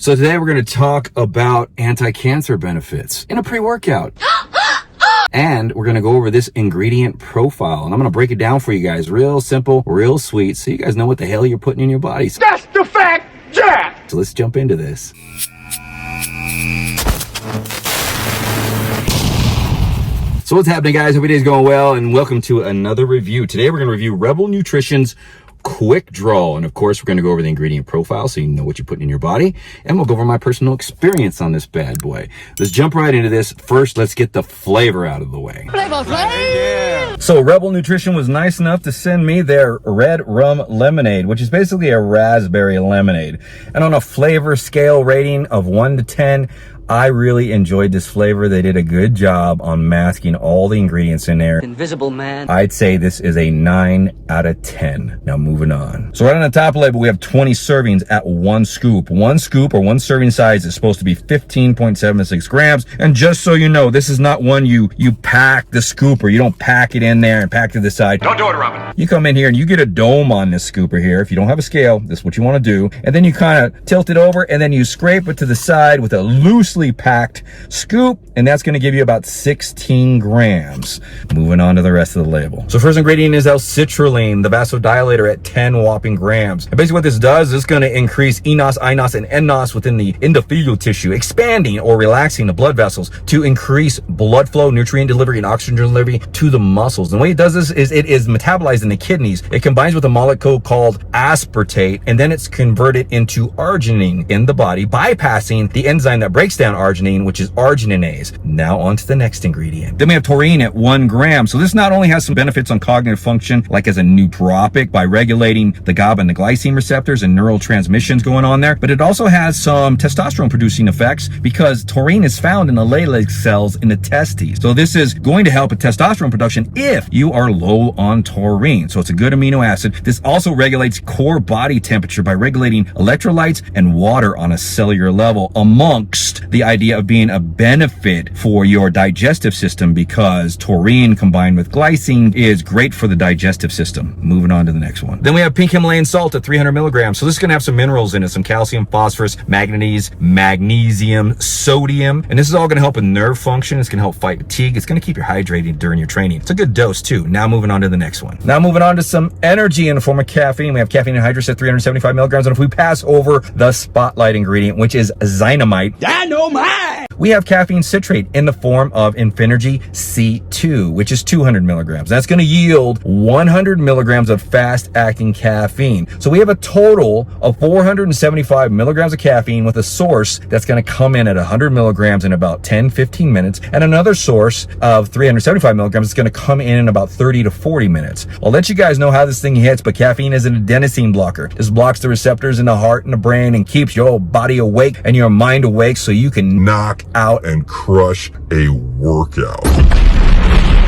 So today we're going to talk about anti-cancer benefits in a pre-workout. And we're going to go over this ingredient profile. And I'm going to break it down for you guys real simple, real sweet, so you guys know what the hell you're putting in your bodies. That's the fact, Jack! So let's jump into this. So what's happening, guys? Hope your day's going well, and welcome to another review. Today we're going to review Rebel Nutrition's Quick Draw, and of course we're going to go over the ingredient profile so you know what you're putting in your body, and we'll go over my personal experience on this bad boy. Let's jump right into this. First, let's get the flavor out of the way. Yeah. So Rebel Nutrition was nice enough to send me their red rum lemonade, which is basically a raspberry lemonade. And on a flavor scale rating of 1 to 10, I really enjoyed this flavor. They did a good job on masking all the ingredients in there. Invisible man. I'd say this is a 9 out of 10. Now moving on. So right on the top label, we have 20 servings at 1 scoop. 1 scoop or 1 serving size is supposed to be 15.76 grams. And just so you know, this is not one you pack the scooper. You don't pack it in there and pack to the side. Don't do it, Robin. You come in here and you get a dome on this scooper here. If you don't have a scale, this is what you want to do. And then you kind of tilt it over and then you scrape it to the side with a loosely packed scoop, and that's going to give you about 16 grams. Moving on to the rest of the label. So first ingredient is L-citrulline, the vasodilator, at 10 whopping grams. And basically what this does is going to increase eNOS, iNOS, and nNOS within the endothelial tissue, expanding or relaxing the blood vessels to increase blood flow, nutrient delivery, and oxygen delivery to the muscles. And the way it does this is it is metabolized in the kidneys. It combines with a molecule called aspartate, and then it's converted into arginine in the body, bypassing the enzyme that breaks down arginine, which is arginинase. Now on to the next ingredient. Then we have taurine at 1 gram. So this not only has some benefits on cognitive function, like as a nootropic by regulating the GABA and the glycine receptors and neurotransmissions going on there, but it also has some testosterone producing effects because taurine is found in the Leydig cells in the testes. So this is going to help with testosterone production if you are low on taurine. So it's a good amino acid. This also regulates core body temperature by regulating electrolytes and water on a cellular level, amongst the idea of being a benefit for your digestive system, because taurine combined with glycine is great for the digestive system. Moving on to the next one. Then we have pink Himalayan salt at 300 milligrams. So this is going to have some minerals in it, some calcium, phosphorus, manganese, magnesium, sodium, and this is all going to help with nerve function. It's going to help fight fatigue. It's going to keep you hydrated during your training. It's a good dose too. Now moving on to the next one. Now moving on to some energy in the form of caffeine. We have caffeine anhydrous at 375 milligrams. And if we pass over the spotlight ingredient, which is dynamite, we have caffeine citrate in the form of Infinergy C2, which is 200 milligrams. That's going to yield 100 milligrams of fast-acting caffeine. So we have a total of 475 milligrams of caffeine with a source that's going to come in at 100 milligrams in about 10-15 minutes, and another source of 375 milligrams is going to come in about 30 to 40 minutes. I'll let you guys know how this thing hits, but caffeine is an adenosine blocker. This blocks the receptors in the heart and the brain and keeps your body awake and your mind awake so you can knock out and crush a workout.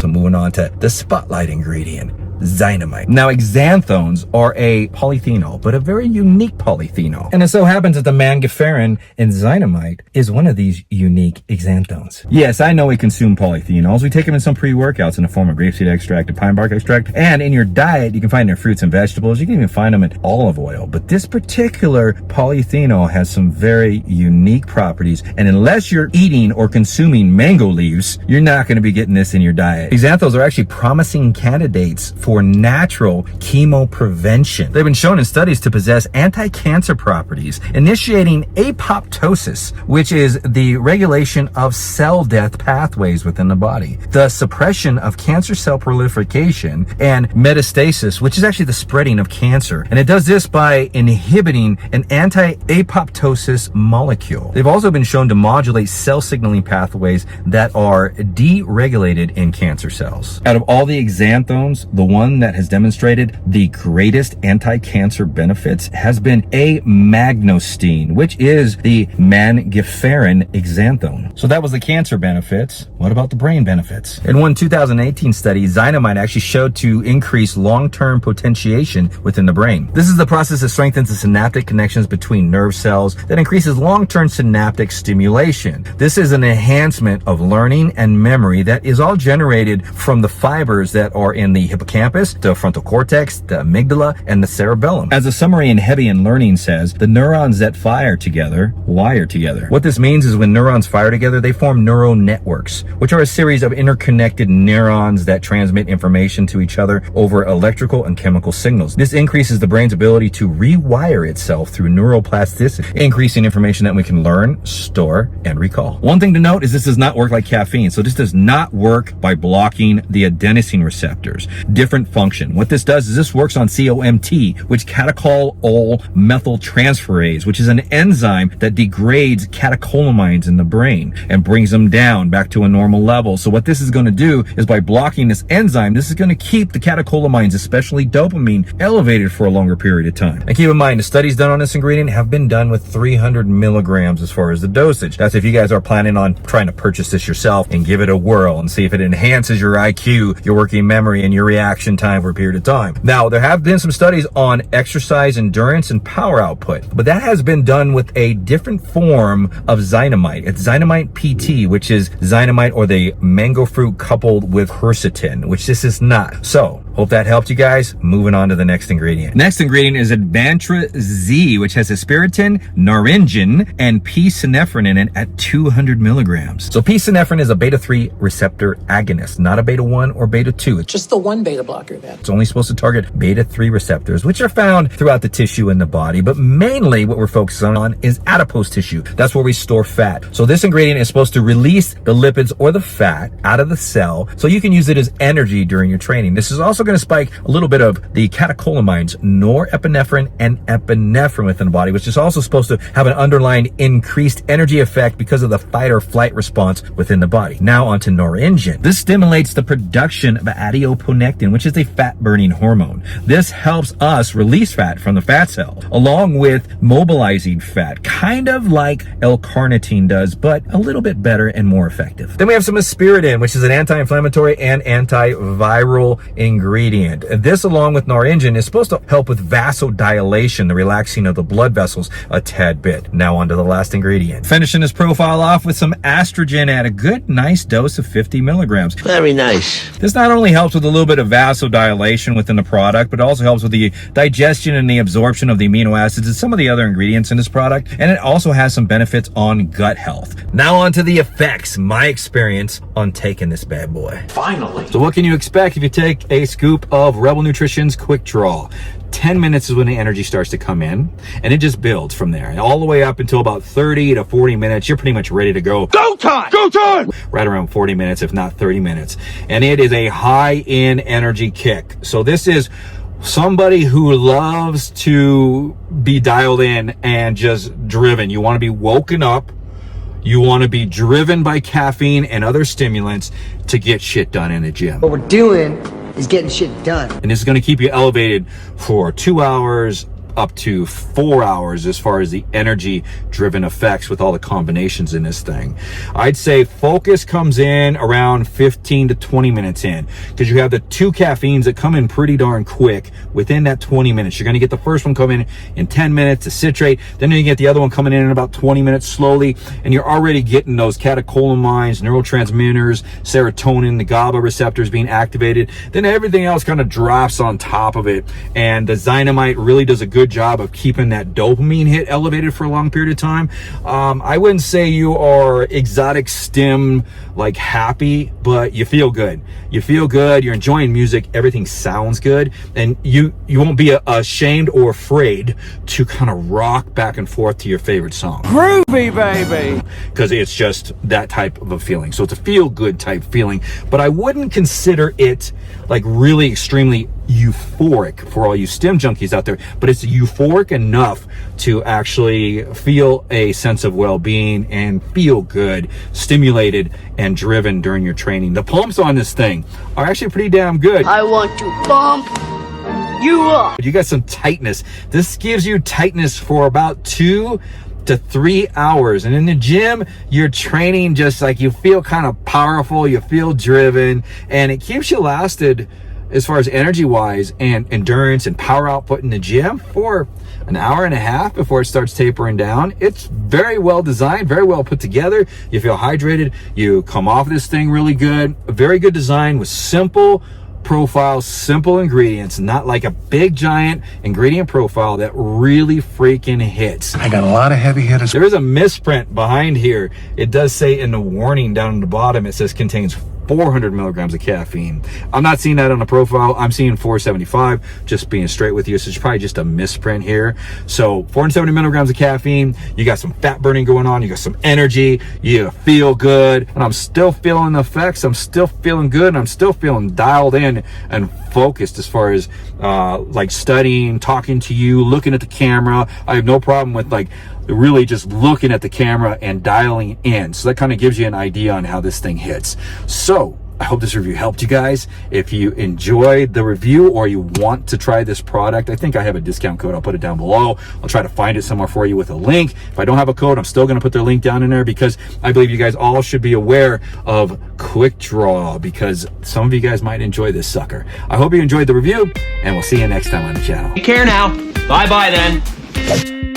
So moving on to the spotlight ingredient, dynamite. Now, xanthones are a polyphenol, but a very unique polyphenol. And it so happens that the mangiferin in dynamite is one of these unique xanthones. Yes, I know we consume polyphenols. We take them in some pre-workouts in the form of grapeseed extract and pine bark extract. And in your diet, you can find their fruits and vegetables. You can even find them in olive oil. But this particular polyphenol has some very unique properties. And unless you're eating or consuming mango leaves, you're not going to be getting this in your diet. Xanthones are actually promising candidates for natural chemo prevention. They've been shown in studies to possess anti-cancer properties, initiating apoptosis, which is the regulation of cell death pathways within the body, the suppression of cancer cell proliferation, and metastasis, which is actually the spreading of cancer. And it does this by inhibiting an anti-apoptosis molecule. They've also been shown to modulate cell signaling pathways that are deregulated in cancer cells. Out of all the xanthones, the one that has demonstrated the greatest anti-cancer benefits has been amagnostine, which is the mangiferin xanthone. So that was the cancer benefits. What about the brain benefits? In one 2018 study, dynamite actually showed to increase long-term potentiation within the brain. This is the process that strengthens the synaptic connections between nerve cells that increases long-term synaptic stimulation. This is an enhancement of learning and memory that is all generated from the fibers that are in the hippocampus hippocampus, the frontal cortex, the amygdala, and the cerebellum. As the summary in Heavy in Learning says, the neurons that fire together wire together. What this means is when neurons fire together, they form neural networks, which are a series of interconnected neurons that transmit information to each other over electrical and chemical signals. This increases the brain's ability to rewire itself through neuroplasticity, increasing information that we can learn, store, and recall. One thing to note is this does not work like caffeine. So this does not work by blocking the adenosine receptors. Different function. What this does is this works on COMT, which catechol-ol methyltransferase, which is an enzyme that degrades catecholamines in the brain and brings them down back to a normal level. So what this is going to do is by blocking this enzyme, this is going to keep the catecholamines, especially dopamine, elevated for a longer period of time. And keep in mind, the studies done on this ingredient have been done with 300 milligrams as far as the dosage. That's if you guys are planning on trying to purchase this yourself and give it a whirl and see if it enhances your IQ, your working memory, and your reaction time for a period of time. Now, there have been some studies on exercise endurance and power output, but that has been done with a different form of Zynamite. It's Zynamite PT, which is Zynamite or the mango fruit coupled with quercetin, which this is not. So, hope that helped you guys. Moving on to the next ingredient. Next ingredient is Advantra Z, which has asparaginine, naringin, and P-synephrine in it at 200 milligrams. So P-synephrine is a beta-3 receptor agonist, not a beta-1 or beta-2. It's Just the one beta blocker then. only supposed to target beta-3 receptors, which are found throughout the tissue in the body, but mainly what we're focusing on is adipose tissue. That's where we store fat. So this ingredient is supposed to release the lipids or the fat out of the cell so you can use it as energy during your training. This is also going to spike a little bit of the catecholamines, norepinephrine and epinephrine within the body, which is also supposed to have an underlying increased energy effect because of the fight or flight response within the body. Now onto naringin. This stimulates the production of adiponectin, which is a fat burning hormone. This helps us release fat from the fat cell, along with mobilizing fat, kind of like L-carnitine does, but a little bit better and more effective. Then we have some aspirin, which is an anti-inflammatory and antiviral ingredient. This, along with naringin, is supposed to help with vasodilation, the relaxing of the blood vessels a tad bit. Now onto the last ingredient. Finishing this profile off with some estrogen at a good, nice dose of 50 milligrams. Very nice. This not only helps with a little bit of vasodilation within the product, but it also helps with the digestion and the absorption of the amino acids and some of the other ingredients in this product. And it also has some benefits on gut health. Now onto the effects, my experience on taking this bad boy. Finally. So what can you expect if you take a scoop of Rebel Nutrition's Quick Draw? 10 minutes is when the energy starts to come in, and it just builds from there. And all the way up until about 30 to 40 minutes, you're pretty much ready to go. Go time! Go time! Right around 40 minutes, if not 30 minutes. And it is a high-end energy kick. So this is somebody who loves to be dialed in and just driven. You want to be woken up. You want to be driven by caffeine and other stimulants to get shit done in the gym. What we're doing is getting shit done. And this is going to keep you elevated for 2 hours up to 4 hours as far as the energy driven effects with all the combinations in this thing. I'd say focus comes in around 15 to 20 minutes in, because you have the two caffeines that come in pretty darn quick within that 20 minutes. You're going to get the first one coming in 10 minutes to citrate, then you get the other one coming in about 20 minutes slowly, and you're already getting those catecholamines, neurotransmitters, serotonin, the GABA receptors being activated. Then everything else kind of drops on top of it, and the Zynamite really does a good job of keeping that dopamine hit elevated for a long period of time. I wouldn't say you are exotic stim like happy, but you feel good. You feel good, you're enjoying music, everything sounds good, and you won't be ashamed or afraid to kind of rock back and forth to your favorite song. Groovy, baby! Because it's just that type of a feeling. So it's a feel good type feeling, but I wouldn't consider it like really extremely euphoric for all you stim junkies out there, but it's euphoric enough to actually feel a sense of well-being and feel good, stimulated and driven during your training. The pumps on this thing are actually pretty damn good. I want to bump you up. You got some tightness. This gives you tightness for about 2 to 3 hours, and in the gym you're training just like you feel kind of powerful, you feel driven, and it keeps you lasted as far as energy wise and endurance and power output in the gym for an hour and a half before it starts tapering down. It's very well designed, very well put together. You feel hydrated, you come off this thing really good. A very good design with simple profile, simple ingredients, not like a big giant ingredient profile that really freaking hits. I got a lot of heavy hitters. There is a misprint behind here. It does say in the warning down at the bottom, it says contains 400 milligrams of caffeine. I'm not seeing that on the profile. I'm seeing 475, just being straight with you. So it's probably just a misprint here. So 470 milligrams of caffeine. You got some fat burning going on. You got some energy. You feel good. And I'm still feeling the effects. I'm still feeling good. And I'm still feeling dialed in and focused as far as like studying, talking to you, looking at the camera. I have no problem with like really just looking at the camera and dialing in. So that kind of gives you an idea on how this thing hits. So I hope this review helped you guys. If you enjoyed the review or you want to try this product, I think I have a discount code. I'll put it down below. I'll try to find it somewhere for you with a link. If I don't have a code, I'm still going to put their link down in there, because I believe you guys all should be aware of Quick Draw, because some of you guys might enjoy this sucker. I hope you enjoyed the review, and we'll see you next time on the channel. Take care now. Bye-bye then.